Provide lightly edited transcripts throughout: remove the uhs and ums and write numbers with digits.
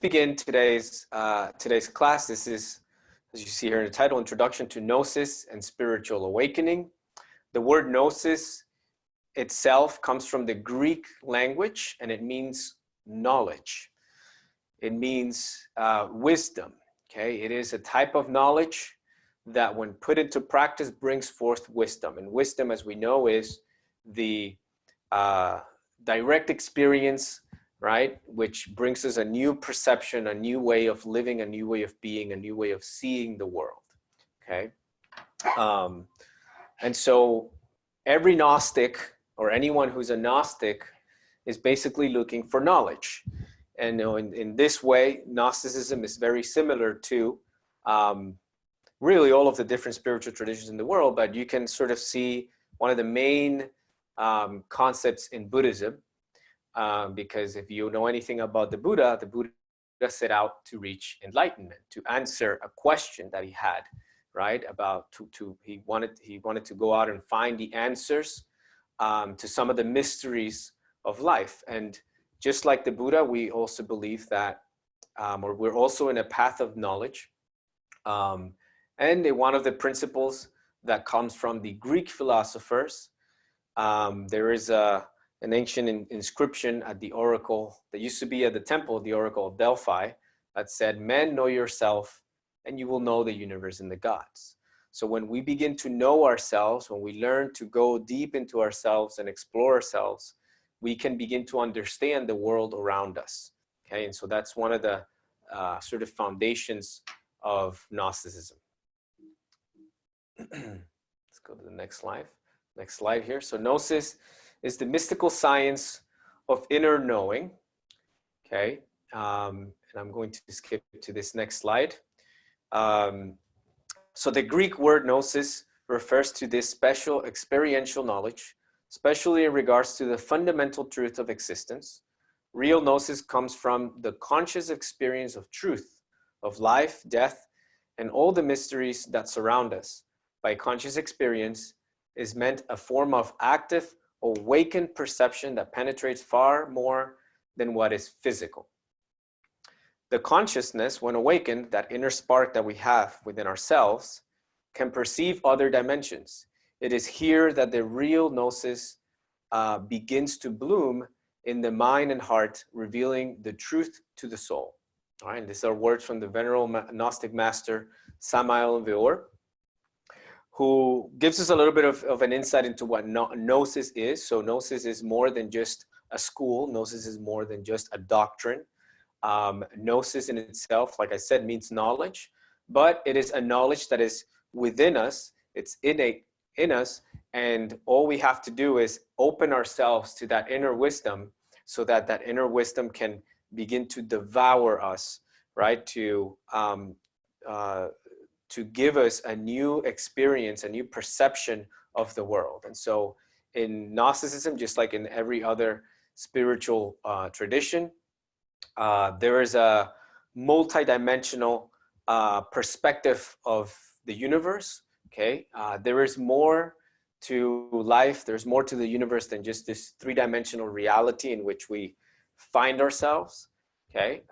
begin today's class. This is, as you see here in the title, Introduction to Gnosis and Spiritual Awakening. The word Gnosis itself comes from the Greek language, and it means knowledge. It means wisdom. Okay, it is a type of knowledge that, when put into practice, brings forth wisdom. And wisdom, as we know, is the direct experience, right, which brings us a new perception, a new way of living, a new way of being, a new way of seeing the world. Okay, and so every Gnostic, or anyone who's a Gnostic, is basically looking for knowledge. And in this way, Gnosticism is very similar to really all of the different spiritual traditions in the world, but you can sort of see one of the main concepts in Buddhism, because if you know anything about the Buddha set out to reach enlightenment, to answer a question that he had, right? About he wanted to go out and find the answers to some of the mysteries of life. And just like the Buddha, we also believe that, or we're also in a path of knowledge. And one of the principles that comes from the Greek philosophers, there is an ancient inscription at the oracle that used to be at the temple, the oracle of Delphi, that said, "Men, know yourself, and you will know the universe and the gods." So when we begin to know ourselves, when we learn to go deep into ourselves and explore ourselves, we can begin to understand the world around us. Okay, and so that's one of the sort of foundations of Gnosticism. Let's go to the next slide. Next slide here. So Gnosis is the mystical science of inner knowing. Okay, and I'm going to skip to this next slide. So the Greek word Gnosis refers to this special experiential knowledge, especially in regards to the fundamental truth of existence. Real Gnosis comes from the conscious experience of truth, of life, death, and all the mysteries that surround us. By conscious experience is meant a form of active, awakened perception that penetrates far more than what is physical. The consciousness, when awakened, that inner spark that we have within ourselves, can perceive other dimensions. It is here that the real Gnosis begins to bloom in the mind and heart, revealing the truth to the soul. All right, and these are words from the venerable Gnostic master, Samael Aun Weor, who gives us a little bit of an insight into what Gnosis is. So Gnosis is more than just a school. Gnosis is more than just a doctrine. Gnosis in itself, like I said, means knowledge, but it is a knowledge that is within us. It's innate in us, and all we have to do is open ourselves to that inner wisdom, so that that inner wisdom can begin to devour us, right? To give us a new experience, a new perception of the world. And so in Gnosticism, just like in every other spiritual tradition, there is a multidimensional perspective of the universe. Okay, there is more to life, there's more to the universe than just this three-dimensional reality in which we find ourselves. Okay,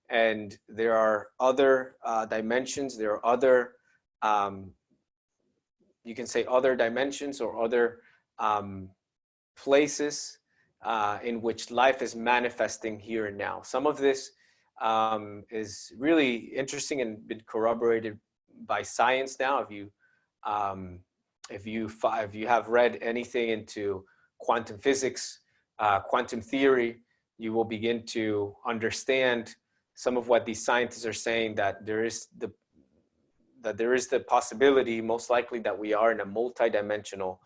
and there are other dimensions, there are other, you can say other dimensions or other places in which life is manifesting here and now. Some of this is really interesting and been corroborated by science now. If you have read anything into quantum physics, quantum theory, you will begin to understand some of what these scientists are saying, that there is the possibility, most likely, that we are in a multidimensional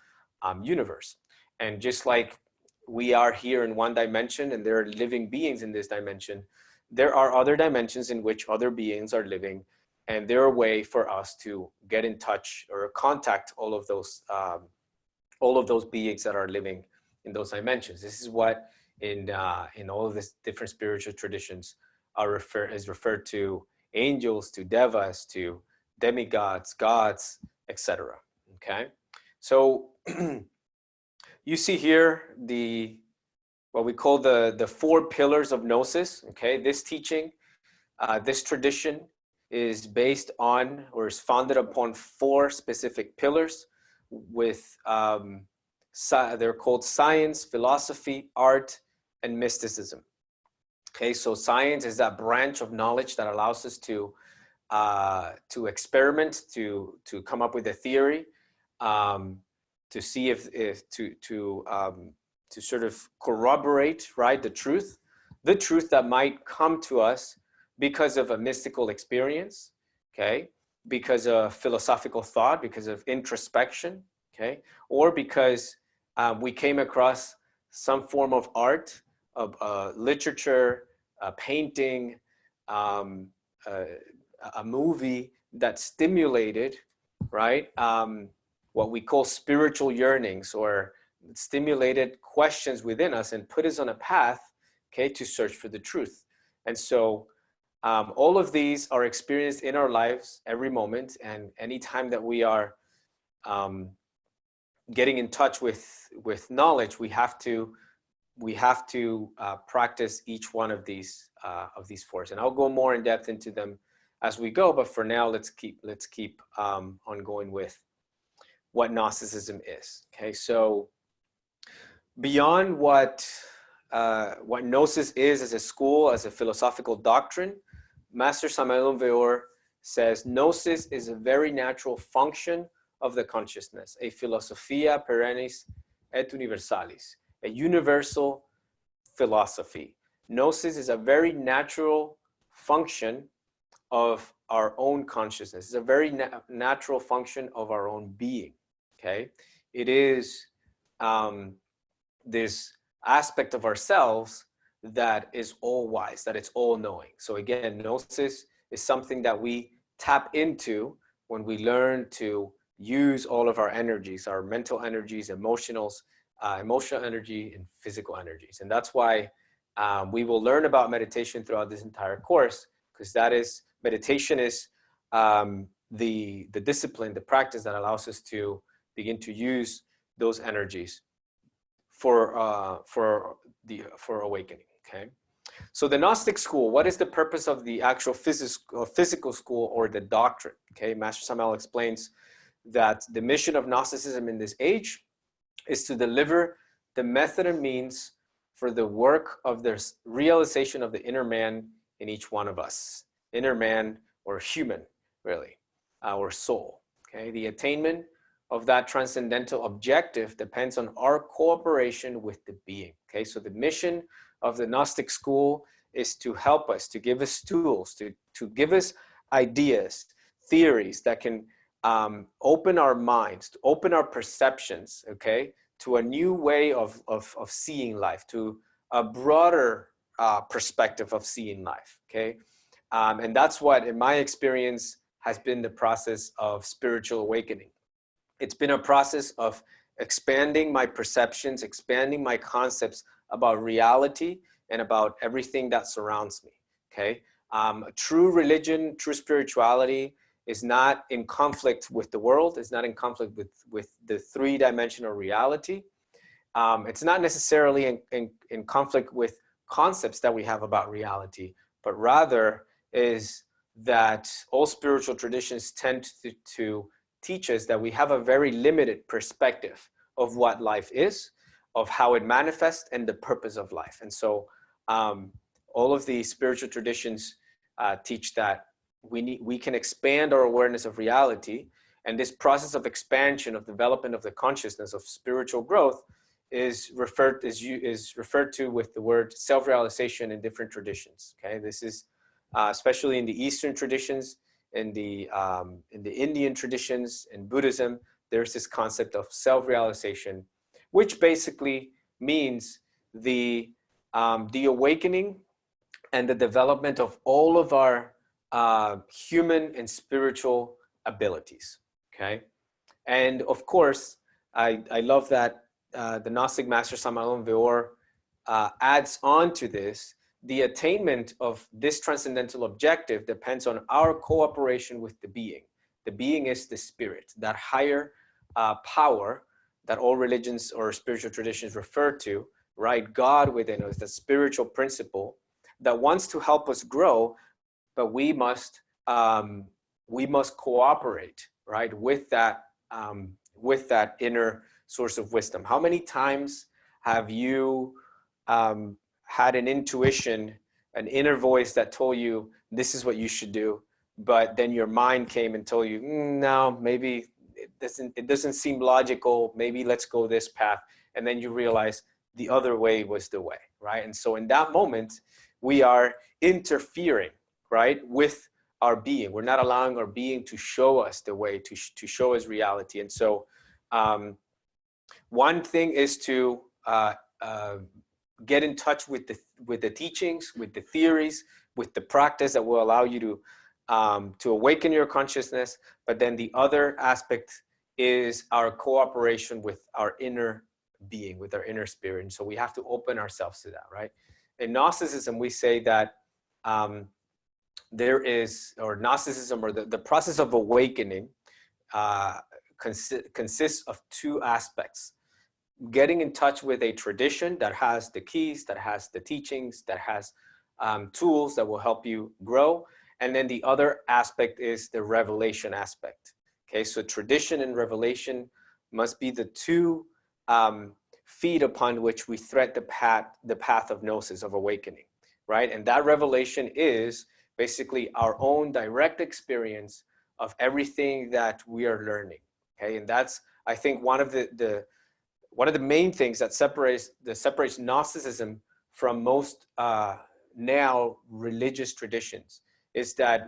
universe. And just like we are here in one dimension and there are living beings in this dimension, there are other dimensions in which other beings are living, and they're a way for us to get in touch or contact all of those beings that are living in those dimensions. This is what in all of these different spiritual traditions is referred to angels, to devas, to demigods, gods, etc. Okay, so you see here the what we call the four pillars of Gnosis. Okay, this teaching, this tradition is based on or is founded upon four specific pillars with they're called science, philosophy, art, and mysticism. Okay, so science is that branch of knowledge that allows us to experiment, to come up with a theory, to see if to sort of corroborate, right, the truth that might come to us because of a mystical experience, okay, because of philosophical thought, because of introspection, okay, or because we came across some form of art, of literature, painting, a movie that stimulated, right, what we call spiritual yearnings, or stimulated questions within us and put us on a path, okay, to search for the truth. And so all of these are experienced in our lives every moment, and anytime that we are getting in touch with knowledge, we have to practice each one of these fours, and I'll go more in depth into them as we go. But for now, let's keep on going with what Gnosticism is. Okay, so beyond what Gnosis is as a school, as a philosophical doctrine, Master Samael Aun Weor says Gnosis is a very natural function of the consciousness, a philosophia perennis et universalis, a universal philosophy. Gnosis is a very natural function of our own consciousness. It's a very natural function of our own being. Okay, it is this aspect of ourselves that is all wise, that it's all knowing. So again, Gnosis is something that we tap into when we learn to use all of our energies, our mental energies, emotional energy, and physical energies. And that's why we will learn about meditation throughout this entire course, because meditation is the discipline, the practice that allows us to begin to use those energies for awakening. Okay, so the Gnostic school, what is the purpose of the actual physical school or the doctrine? Okay, Master Samael explains that the mission of Gnosticism in this age is to deliver the method and means for the work of the realization of the inner man in each one of us. Inner man, or human, really, our soul. Okay, the attainment of that transcendental objective depends on our cooperation with the being. Okay, so the mission of the Gnostic school is to help us, to give us tools, to give us ideas, theories that can open our minds, to open our perceptions, okay, to a new way of seeing life, to a broader perspective of seeing life, okay? And that's what, in my experience, has been the process of spiritual awakening. It's been a process of expanding my perceptions, expanding my concepts about reality and about everything that surrounds me, okay? True religion, true spirituality is not in conflict with the world, is not in conflict with the three-dimensional reality. It's not necessarily in conflict with concepts that we have about reality, but rather is that all spiritual traditions tend to teach us that we have a very limited perspective of what life is, of how it manifests, and the purpose of life. And so all of the spiritual traditions teach that we can expand our awareness of reality, and this process of expansion, of development of the consciousness, of spiritual growth, is referred to with the word self-realization in different traditions. Okay, this is especially in the Eastern traditions, in the Indian traditions, in Buddhism, there's this concept of self-realization, which basically means the awakening and the development of all of our human and spiritual abilities. Okay, and of course, I love that the Gnostic master Samael Aun Weor adds on to this. The attainment of this transcendental objective depends on our cooperation with the being. The being is the spirit, that higher power that all religions or spiritual traditions refer to, right? God within us, the spiritual principle that wants to help us grow, but we must cooperate, right, with that inner source of wisdom. How many times have you had an intuition, an inner voice that told you this is what you should do, but then your mind came and told you, no, maybe it doesn't seem logical. Maybe let's go this path, and then you realize the other way was the way, right? And so in that moment, we are interfering, right, with our being. We're not allowing our being to show us the way, to show us reality. And so one thing is to get in touch with the teachings, with the theories, with the practice that will allow you to awaken your consciousness. But then the other aspect is our cooperation with our inner being, with our inner spirit. And so we have to open ourselves to that, right? In Gnosticism, we say that there is, or Gnosticism, or the process of awakening consists of two aspects: getting in touch with a tradition that has the keys, that has the teachings, that has tools that will help you grow. And then the other aspect is the revelation aspect. Okay, so tradition and revelation must be the two feet upon which we thread the path of Gnosis, of awakening, right? And that revelation is basically our own direct experience of everything that we are learning. Okay, and that's, I think, one of the main things that separates Gnosticism from most now religious traditions is that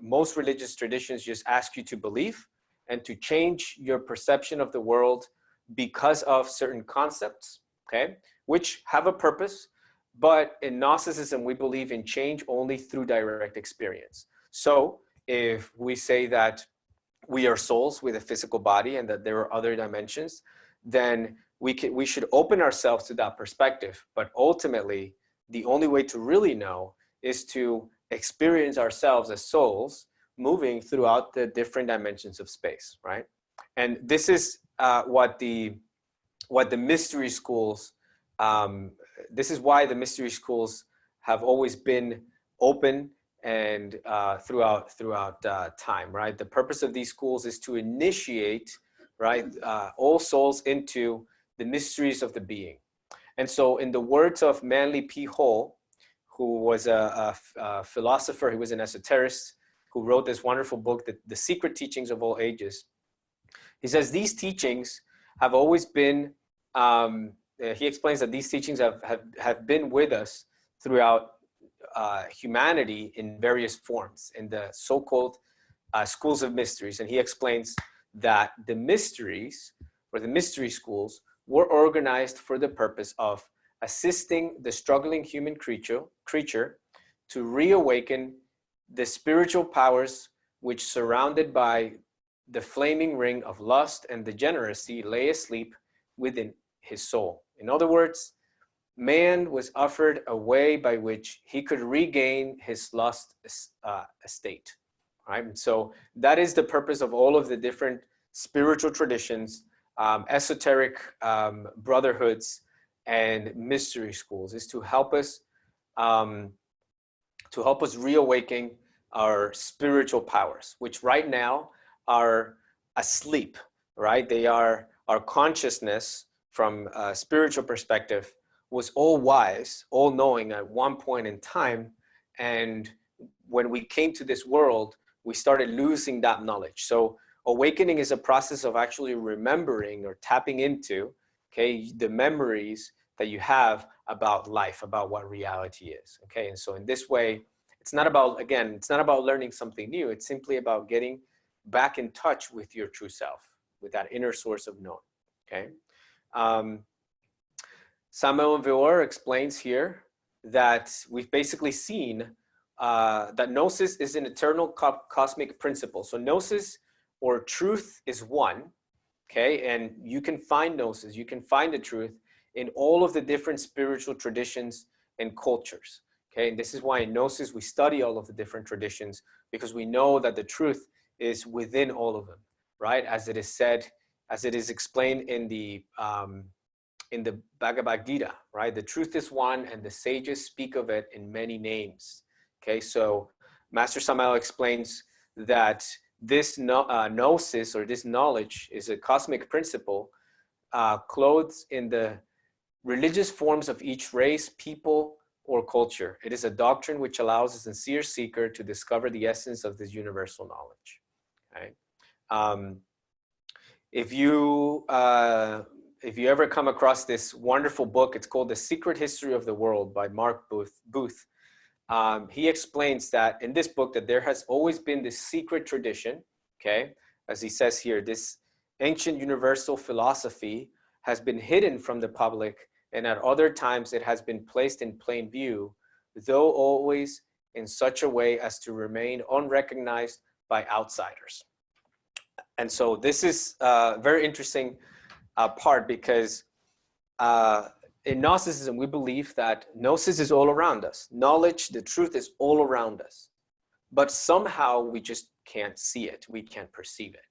most religious traditions just ask you to believe and to change your perception of the world because of certain concepts, okay, which have a purpose. But in Gnosticism, we believe in change only through direct experience. So if we say that we are souls with a physical body and that there are other dimensions, then we should open ourselves to that perspective. But ultimately, the only way to really know is to experience ourselves as souls moving throughout the different dimensions of space, right? And this is what the mystery schools, this is why the mystery schools have always been open and throughout time, right? The purpose of these schools is to initiate, right, all souls into the mysteries of the being. And so in the words of Manly P. Hall, who was a philosopher, he was an esoterist, who wrote this wonderful book, The Secret Teachings of All Ages. He says these teachings have always been, he explains that these teachings have been with us throughout humanity in various forms in the so-called schools of mysteries. And he explains that the mysteries, or the mystery schools, were organized for the purpose of assisting the struggling human creature to reawaken the spiritual powers which, surrounded by the flaming ring of lust and degeneracy, lay asleep within his soul. In other words, man was offered a way by which he could regain his lost estate, right? And so that is the purpose of all of the different spiritual traditions, esoteric brotherhoods, and mystery schools, is to help us reawaken our spiritual powers, which right now are asleep, right? They are, our consciousness from a spiritual perspective was all wise, all knowing at one point in time. And when we came to this world, we started losing that knowledge. So awakening is a process of actually remembering or tapping into, okay, the memories that you have about life, about what reality is, okay? And so in this way, it's not about, again, it's not about learning something new. It's simply about getting back in touch with your true self, with that inner source of knowing, okay? Samael Aun Weor explains here that we've basically seen that Gnosis is an eternal cosmic principle. So Gnosis, or truth, is one, okay? And you can find Gnosis, you can find the truth in all of the different spiritual traditions and cultures, okay? And this is why in Gnosis we study all of the different traditions, because we know that the truth is within all of them, right? As it is said, as it is explained in the in the Bhagavad Gita, right? The truth is one, and the sages speak of it in many names. Okay, so Master Samael explains that this gnosis, or this knowledge, is a cosmic principle clothed in the religious forms of each race, people, or culture. It is a doctrine which allows a sincere seeker to discover the essence of this universal knowledge. Okay? If you ever come across this wonderful book, it's called The Secret History of the World by Mark Booth. He explains that in this book that there has always been this secret tradition, okay? As he says here, this ancient universal philosophy has been hidden from the public, and at other times it has been placed in plain view, though always in such a way as to remain unrecognized by outsiders. And so this is a very interesting part, because in Gnosticism, we believe that Gnosis is all around us. Knowledge, the truth is all around us. But somehow we just can't see it. We can't perceive it.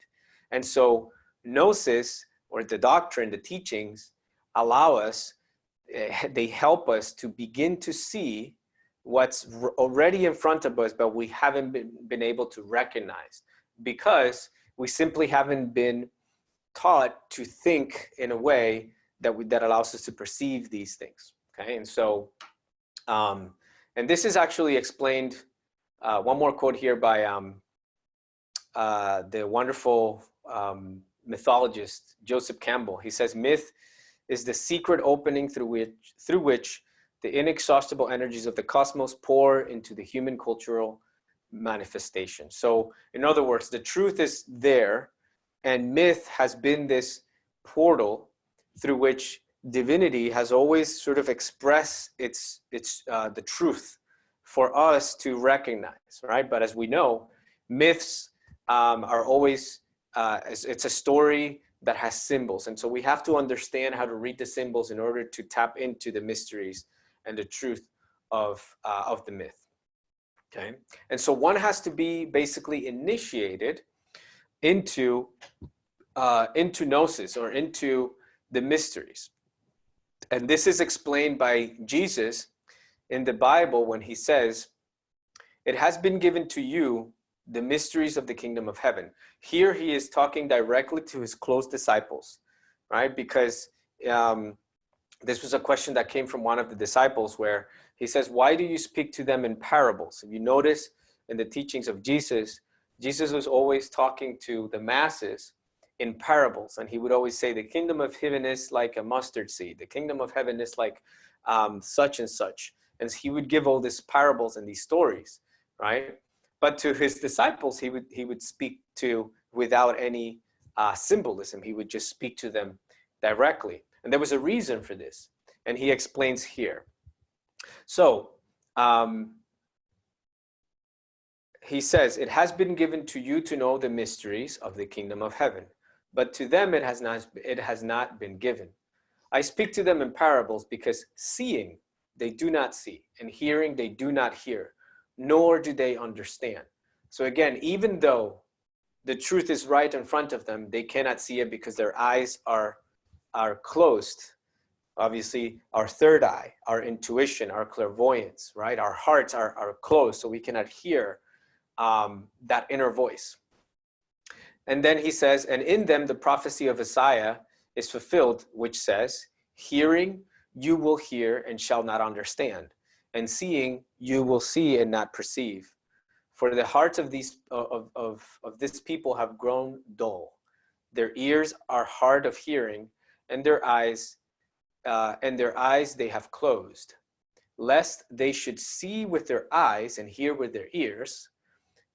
And so Gnosis, or the doctrine, the teachings, allow us, they help us to begin to see what's already in front of us, but we haven't been able to recognize, because we simply haven't been taught to think in a way that allows us to perceive these things. Okay, and so, and this is actually explained. One more quote here by the wonderful mythologist Joseph Campbell. He says, "Myth is the secret opening through which the inexhaustible energies of the cosmos pour into the human cultural manifestation." So, in other words, the truth is there, and myth has been this portal through which divinity has always sort of expressed the truth for us to recognize, right? But as we know, myths are always, it's a story that has symbols. And so we have to understand how to read the symbols in order to tap into the mysteries and the truth of the myth. Okay, and so one has to be basically initiated into Gnosis, or into the mysteries. And this is explained by Jesus in the Bible when he says, "It has been given to you the mysteries of the kingdom of heaven." Here he is talking directly to his close disciples, right? Because this was a question that came from one of the disciples, where he says, "Why do you speak to them in parables?" If you notice in the teachings of Jesus, Jesus was always talking to the masses in parables, and he would always say, "The kingdom of heaven is like a mustard seed. The kingdom of heaven is like such and such." And he would give all these parables and these stories, right? But to his disciples, he would speak to without any symbolism. He would just speak to them directly. And there was a reason for this, and he explains here. So he says, "It has been given to you to know the mysteries of the kingdom of heaven, but to them it has not been given. I speak to them in parables, because seeing they do not see, and hearing they do not hear, nor do they understand." So again, even though the truth is right in front of them, they cannot see it because their eyes are closed. Obviously, our third eye, our intuition, our clairvoyance, right? Our hearts are closed, so we cannot hear that inner voice. And then he says, "And in them the prophecy of Isaiah is fulfilled, which says, hearing you will hear and shall not understand, and seeing you will see and not perceive. For the hearts of this people have grown dull. Their ears are hard of hearing, and their eyes they have closed, lest they should see with their eyes and hear with their ears,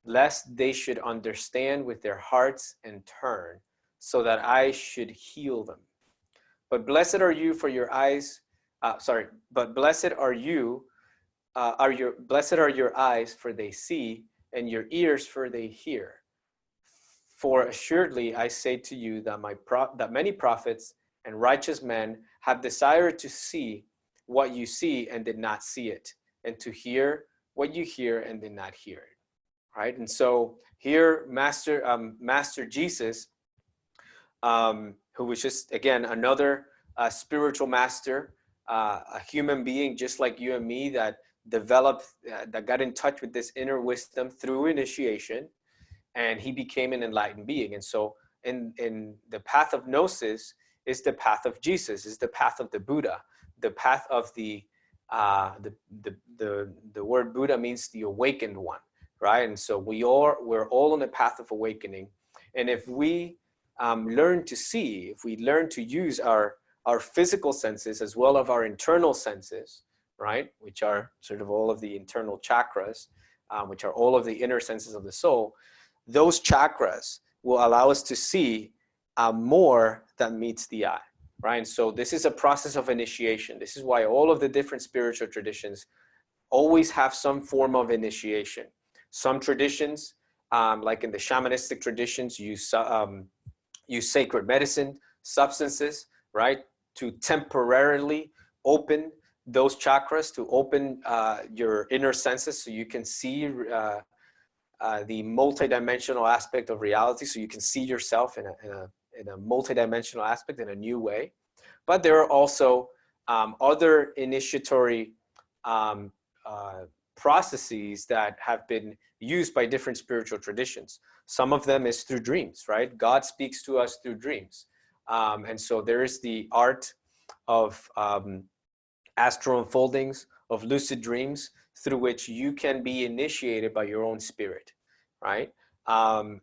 lest they should understand with their hearts and turn, so that I should heal them. But blessed are you for your eyes. But blessed are your eyes, for they see, and your ears, for they hear. For assuredly I say to you that many prophets and righteous men have desired to see what you see and did not see it, and to hear what you hear and did not hear it." Right? And so here, Master Jesus, who was just, again, another a spiritual master, a human being just like you and me that developed, that got in touch with this inner wisdom through initiation, and he became an enlightened being. And so in the path of Gnosis is the path of Jesus, is the path of the Buddha, the path of the word Buddha means the awakened one, right? And so we're all on the path of awakening. And if we learn to see, if we learn to use our physical senses as well as our internal senses, right, which are sort of all of the internal chakras, which are all of the inner senses of the soul, those chakras will allow us to see more than meets the eye, right? And so this is a process of initiation. This is why all of the different spiritual traditions always have some form of initiation. Some traditions, like in the shamanistic traditions, use sacred medicine, substances, right, to temporarily open those chakras, to open your inner senses so you can see the multidimensional aspect of reality, so you can see yourself in a multidimensional aspect in a new way. But there are also other initiatory processes that have been used by different spiritual traditions. Some of them is through dreams, right? God speaks to us through dreams. And so there is the art of astral unfoldings, of lucid dreams, through which you can be initiated by your own spirit, right?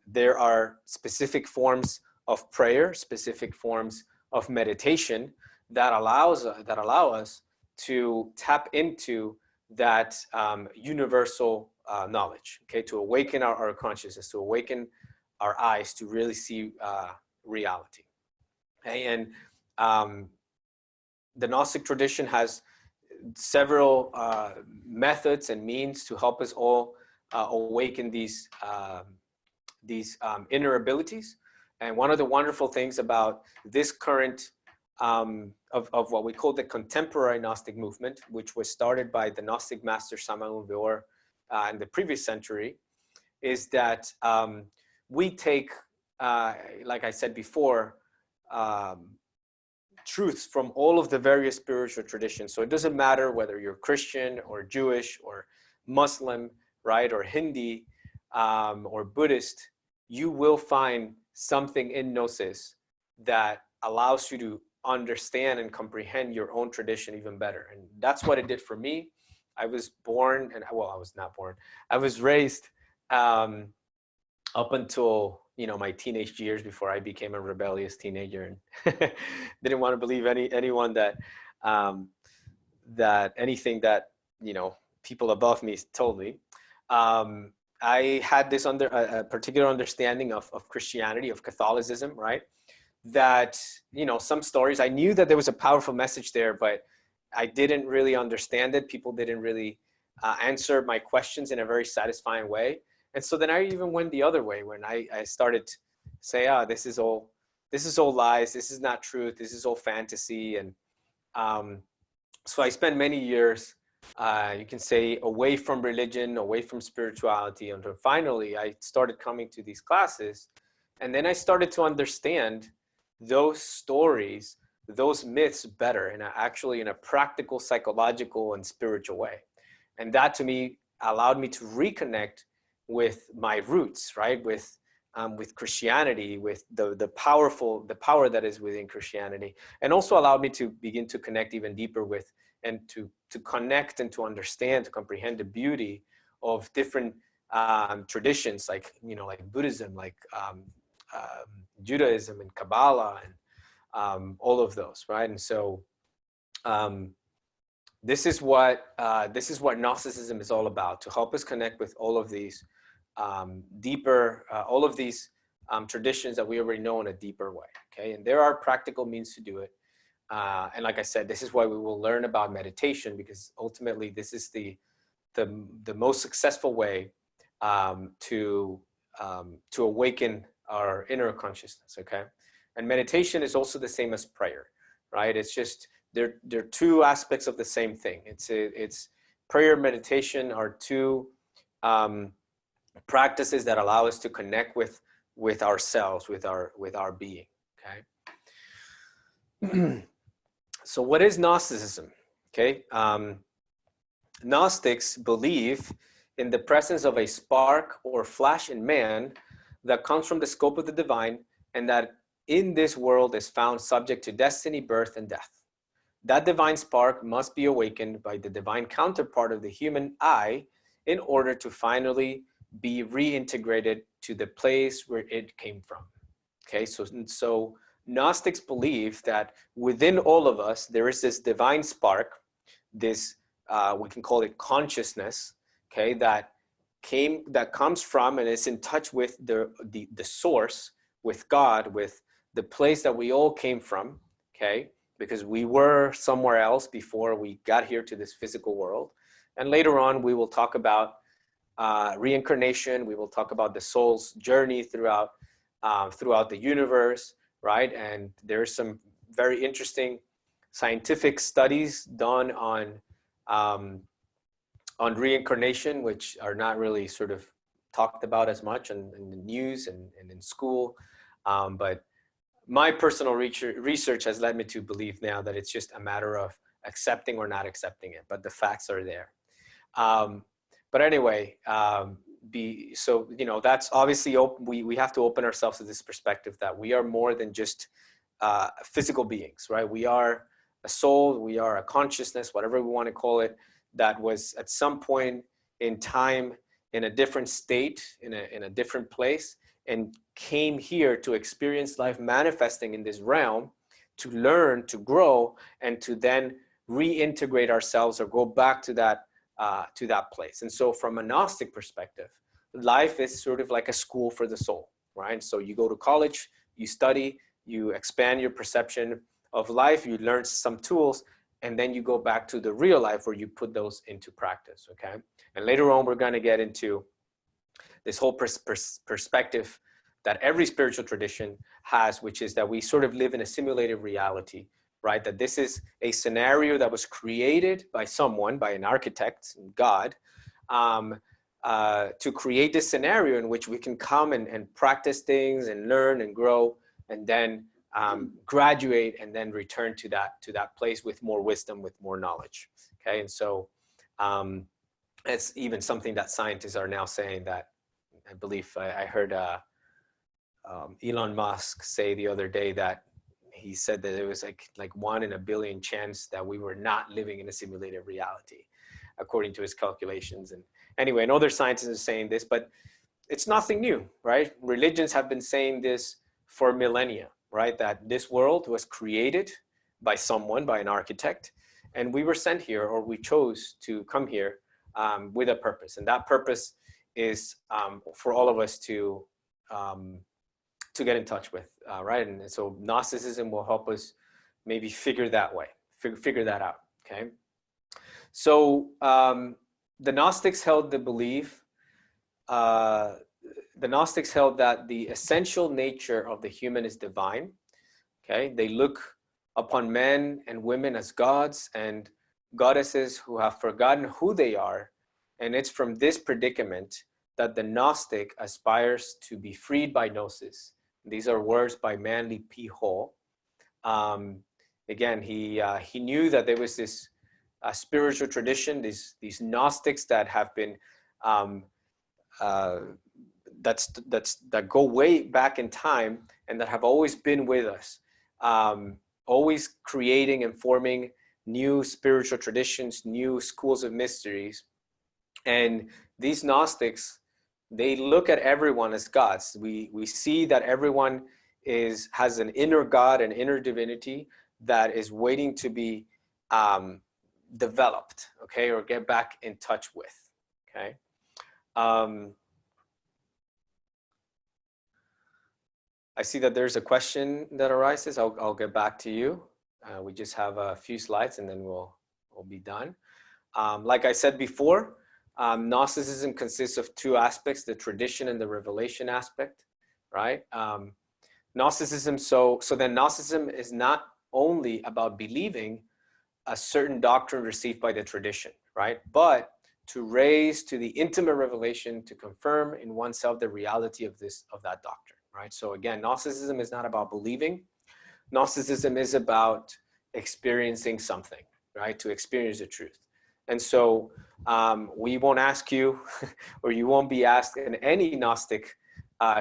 There are specific forms of prayer, specific forms of meditation that allow us to tap into that universal knowledge, okay, to awaken our consciousness, to awaken our eyes to really see reality. Okay? And the Gnostic tradition has several methods and means to help us all awaken these inner abilities. And one of the wonderful things about this current of what we call the contemporary Gnostic movement, which was started by the Gnostic master Samael Aun Weor in the previous century, is that we take, like I said before, truths from all of the various spiritual traditions. So it doesn't matter whether you're Christian or Jewish or Muslim, right, or Hindi or Buddhist, you will find something in Gnosis that allows you to understand and comprehend your own tradition even better. And that's what it did for me. I was born, and well, I was not born. I was raised up until, you know, my teenage years, before I became a rebellious teenager and didn't want to believe anyone that that anything that, you know, people above me told me. I had this a particular understanding of Christianity, of Catholicism, right? That, you know, some stories, I knew that there was a powerful message there, but I didn't really understand it. People didn't really answer my questions in a very satisfying way. And so then I even went the other way when I started to say, this is all lies. This is not truth. This is all fantasy. And so I spent many years, you can say, away from religion, away from spirituality, until finally I started coming to these classes. And then I started to understand those stories, those myths better, and actually in a practical, psychological, and spiritual way. And that to me allowed me to reconnect with my roots, right? With Christianity, with the power that is within Christianity, and also allowed me to begin to connect even deeper with, and to connect and to understand, to comprehend the beauty of different traditions, like, you know, like Buddhism, like Judaism and Kabbalah, and all of those, right? And so this is what Gnosticism is all about, to help us connect with all of these deeper, all of these traditions that we already know in a deeper way. Okay, and there are practical means to do it. And like I said, this is why we will learn about meditation, because ultimately this is the most successful way to awaken our inner consciousness. Okay, and meditation is also the same as prayer, right? It's just they're two aspects of the same thing. It's prayer and meditation are two practices that allow us to connect with ourselves, with our being. Okay. So what is Gnosticism? Okay, Gnostics believe in the presence of a spark or flash in man that comes from the scope of the divine, and that in this world is found subject to destiny, birth, and death. That divine spark must be awakened by the divine counterpart of the human I in order to finally be reintegrated to the place where it came from. Okay, so Gnostics believe that within all of us there is this divine spark, this we can call it consciousness, okay, that comes from and is in touch with the source, with God, with the place that we all came from, okay, because we were somewhere else before we got here to this physical world. And later on we will talk about reincarnation. We will talk about the soul's journey throughout the universe, right? And there's some very interesting scientific studies done um, on reincarnation, which are not really sort of talked about as much in the news and in school. But my personal research has led me to believe now that it's just a matter of accepting or not accepting it, but the facts are there. But anyway, so, you know, that's obviously we have to open ourselves to this perspective that we are more than just physical beings, right? We are a soul, we are a consciousness, whatever we want to call it, that was at some point in time in a different state, in a different place, and came here to experience life manifesting in this realm, to learn, to grow, and to then reintegrate ourselves or go back to that place. And so from a Gnostic perspective, life is sort of like a school for the soul, right? So you go to college, you study, you expand your perception of life, you learn some tools, and then you go back to the real life where you put those into practice, okay? And later on, we're going to get into this whole perspective that every spiritual tradition has, which is that we sort of live in a simulated reality, right? That this is a scenario that was created by someone, by an architect, God, to create this scenario in which we can come and practice things and learn and grow, and then graduate and then return to that place with more wisdom, with more knowledge. Okay, and so it's even something that scientists are now saying, that I believe I heard Elon Musk say the other day that he said that it was like 1 in a billion chance that we were not living in a simulated reality, according to his calculations. And anyway, and other scientists are saying this, but it's nothing new, right? Religions have been saying this for millennia, right? That this world was created by someone, by an architect, and we were sent here, or we chose to come here with a purpose. And that purpose is for all of us to get in touch with, right? And so Gnosticism will help us maybe figure that out, okay? So the Gnostics held the belief, the Gnostics held that the essential nature of the human is divine, okay? They look upon men and women as gods and goddesses who have forgotten who they are, and it's from this predicament that the Gnostic aspires to be freed by Gnosis. These are words by Manly P. Hall. Again, he knew that there was this spiritual tradition, these Gnostics that have been that go way back in time and that have always been with us, always creating and forming new spiritual traditions, new schools of mysteries. And these Gnostics, they look at everyone as gods. We see that everyone has an inner God, an inner divinity that is waiting to be developed, okay, or get back in touch with, okay. I see that there's a question that arises. I'll get back to you. We just have a few slides and then we'll be done. Like I said before, Gnosticism consists of two aspects, the tradition and the revelation aspect, right? Gnosticism, so then Gnosticism is not only about believing a certain doctrine received by the tradition, right? But to raise to the intimate revelation, to confirm in oneself the reality of that doctrine, right? So again, Gnosticism is not about believing. Gnosticism is about experiencing something, right? To experience the truth. And so we won't ask you, or you won't be asked in any Gnostic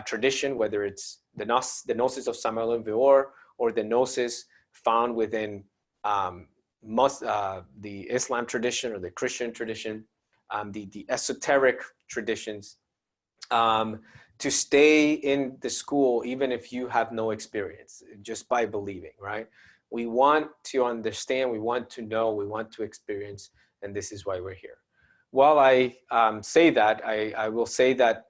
tradition, whether it's the Gnosis of Samael Aun Weor or the Gnosis found within the Islam tradition or the Christian tradition, the esoteric traditions, to stay in the school even if you have no experience, just by believing, right? We want to understand, we want to know, we want to experience, and this is why we're here. While I say that, I will say that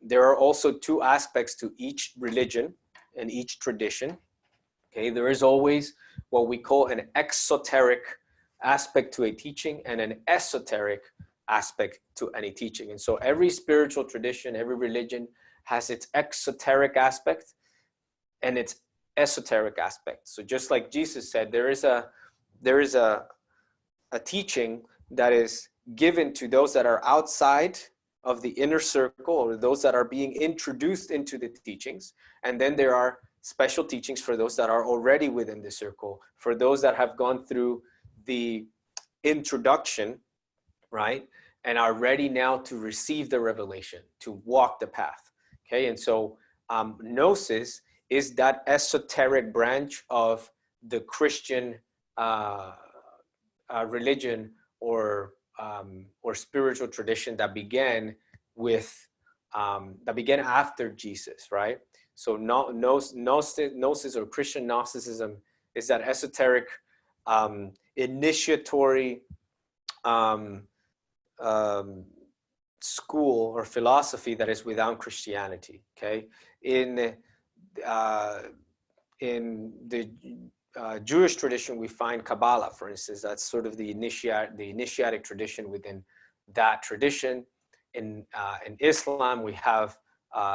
there are also two aspects to each religion and each tradition. Okay, there is always what we call an exoteric aspect to a teaching and an esoteric aspect to any teaching. And so every spiritual tradition, every religion has its exoteric aspect and its esoteric aspect. So just like Jesus said, there is a teaching that is given to those that are outside of the inner circle, or those that are being introduced into the teachings. And then there are special teachings for those that are already within the circle, for those that have gone through the introduction, right? And are ready now to receive the revelation, to walk the path. Okay, and so Gnosis is that esoteric branch of the Christian religion or spiritual tradition that began after Jesus, right? So Gnosis or Christian Gnosticism is that esoteric initiatory school or philosophy that is without Christianity. Okay, in the Jewish tradition, we find Kabbalah, for instance. That's sort of the initiatic tradition within that tradition. In Islam, we have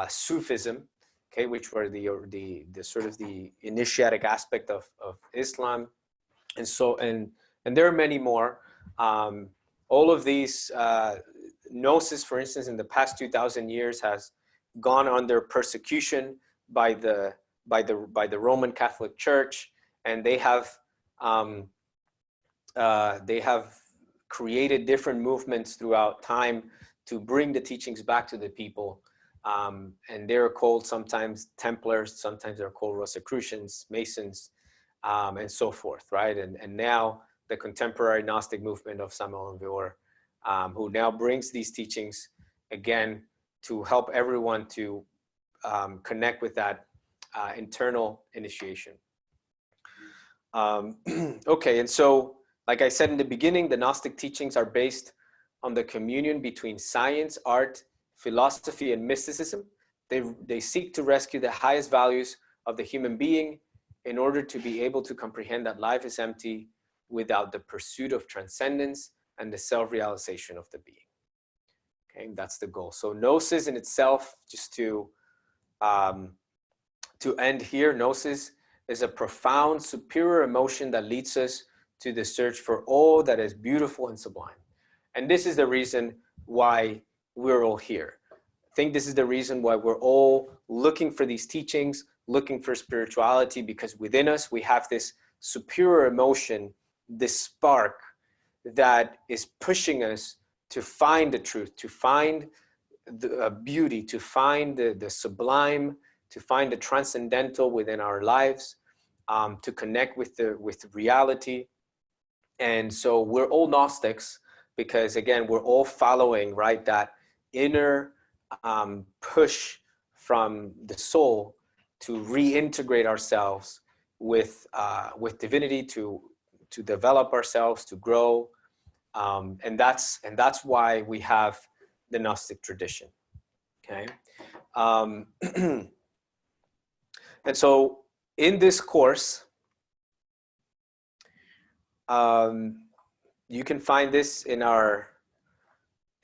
Sufism, okay, which were the sort of the initiatic aspect of Islam, and so and there are many more. All of these Gnosis, for instance, in the past 2,000 years, has gone under persecution by the Roman Catholic Church, and they have created different movements throughout time to bring the teachings back to the people. And they're called sometimes Templars, sometimes they're called Rosicrucians, Masons, and so forth, right? And now the contemporary Gnostic movement of Samael Aun Weor, who now brings these teachings again to help everyone to connect with that internal initiation. Okay, and so, like I said in the beginning, the Gnostic teachings are based on the communion between science, art, philosophy, and mysticism. They seek to rescue the highest values of the human being in order to be able to comprehend that life is empty without the pursuit of transcendence and the self-realization of the being. Okay, that's the goal. So Gnosis in itself, just to end here, Gnosis is a profound, superior emotion that leads us to the search for all that is beautiful and sublime. And this is the reason why we're all here. I think this is the reason why we're all looking for these teachings, looking for spirituality, because within us we have this superior emotion, this spark that is pushing us to find the truth, to find the beauty, to find the sublime, to find the transcendental within our lives, to connect with reality. And so we're all Gnostics because, again, we're all following, right, that inner push from the soul to reintegrate ourselves with divinity, to develop ourselves, to grow, and that's why we have the Gnostic tradition. Okay, and so in this course, you can find this in our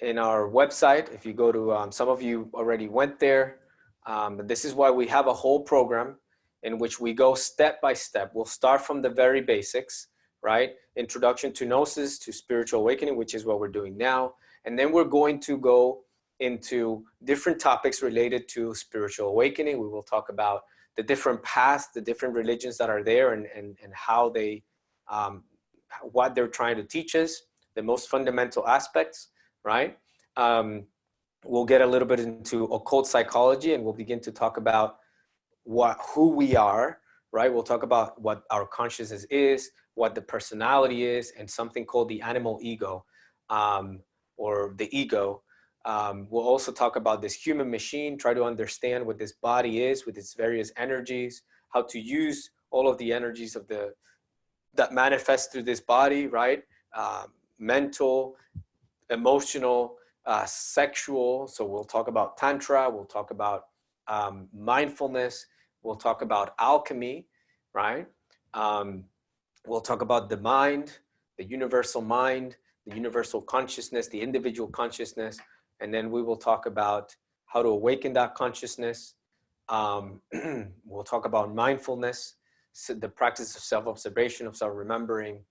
website. If you go to, some of you already went there, but this is why we have a whole program in which we go step by step. We'll start from the very basics, right? Introduction to Gnosis, to spiritual awakening, which is what we're doing now. And then we're going to go into different topics related to spiritual awakening. We will talk about the different paths, the different religions that are there, and how they what they're trying to teach us, the most fundamental aspects, right? We'll get a little bit into occult psychology, and we'll begin to talk about who we are, right? We'll talk about what our consciousness is, what the personality is, and something called the animal ego, or the ego. We'll also talk about this human machine, try to understand what this body is with its various energies, how to use all of the energies of that manifest through this body, right? Mental, emotional, sexual. So we'll talk about tantra, we'll talk about mindfulness, we'll talk about alchemy, right? We'll talk about the mind, the universal consciousness, the individual consciousness, and then we will talk about how to awaken that consciousness. We'll talk about mindfulness, so the practice of self-observation, of self-remembering.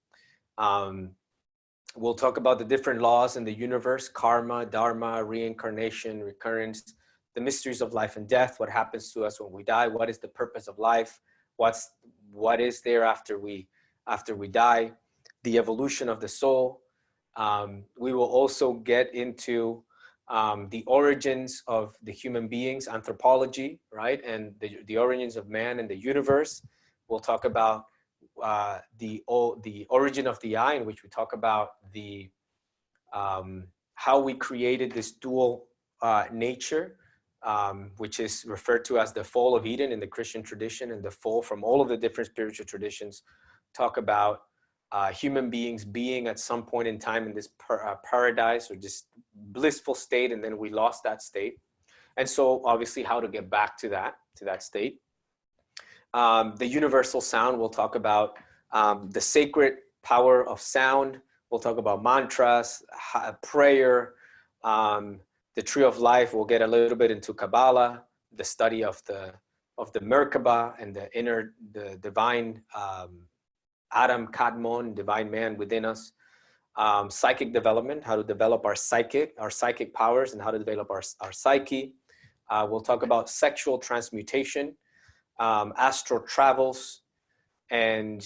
We'll talk about the different laws in the universe: karma, dharma, reincarnation, recurrence, the mysteries of life and death, what happens to us when we die, what is the purpose of life, what is there after we die, the evolution of the soul. We will also get into the origins of the human beings, anthropology, right? And the origins of man and the universe. We'll talk about the origin of the I, in which we talk about how we created this dual nature, which is referred to as the fall of Eden in the Christian tradition, and the fall from all of the different spiritual traditions talk about human beings being at some point in time in this paradise or this blissful state, and then we lost that state. And so obviously how to get back to that state. The universal sound, we'll talk about the sacred power of sound. We'll talk about mantras, prayer, the tree of life. We'll get a little bit into Kabbalah, the study of the Merkaba and the divine Adam Kadmon, divine man within us. Psychic development, how to develop our psychic powers and how to develop our psyche. We'll talk about sexual transmutation, astral travels, and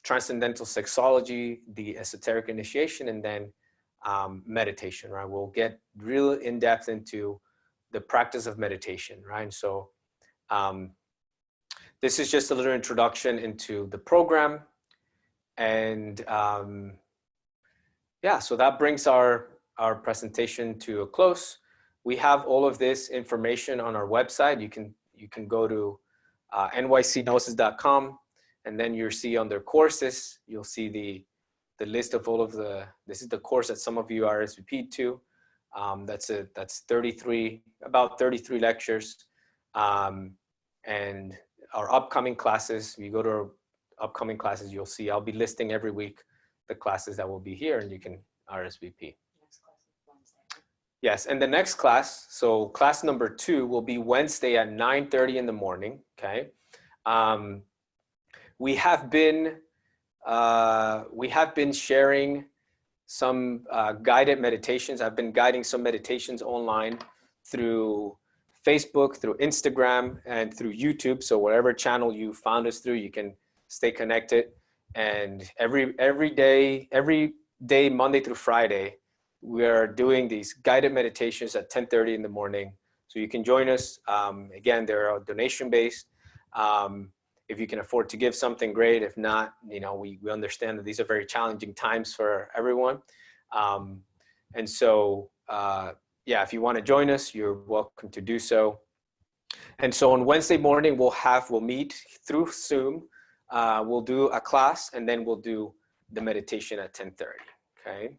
transcendental sexology, the esoteric initiation, and then meditation, right? We'll get real in depth into the practice of meditation, right? And so this is just a little introduction into the program. And yeah, so that brings our presentation to a close. We have all of this information on our website. You can go to nycgnosis.com, and then you'll see under courses, you'll see the list of all of this is the course that some of you RSVP'd to. That's about 33 lectures. And our upcoming classes, if you go to our upcoming classes, you'll see I'll be listing every week the classes that will be here, and you can RSVP. Next class is Wednesday. Yes, and the next class, so class number 2 will be Wednesday at 9:30 in the morning, okay? We have been sharing some guided meditations. I've been guiding some meditations online through Facebook, through Instagram, and through YouTube. So whatever channel you found us through, you can stay connected. And every day, Monday through Friday, we are doing these guided meditations at 10:30 in the morning. So you can join us. Again, they're donation-based. If you can afford to give something, great. If not, we understand that these are very challenging times for everyone. And so, yeah, if you want to join us, you're welcome to do so. And so on Wednesday morning, we'll meet through Zoom. We'll do a class, and then we'll do the meditation at 10:30, okay?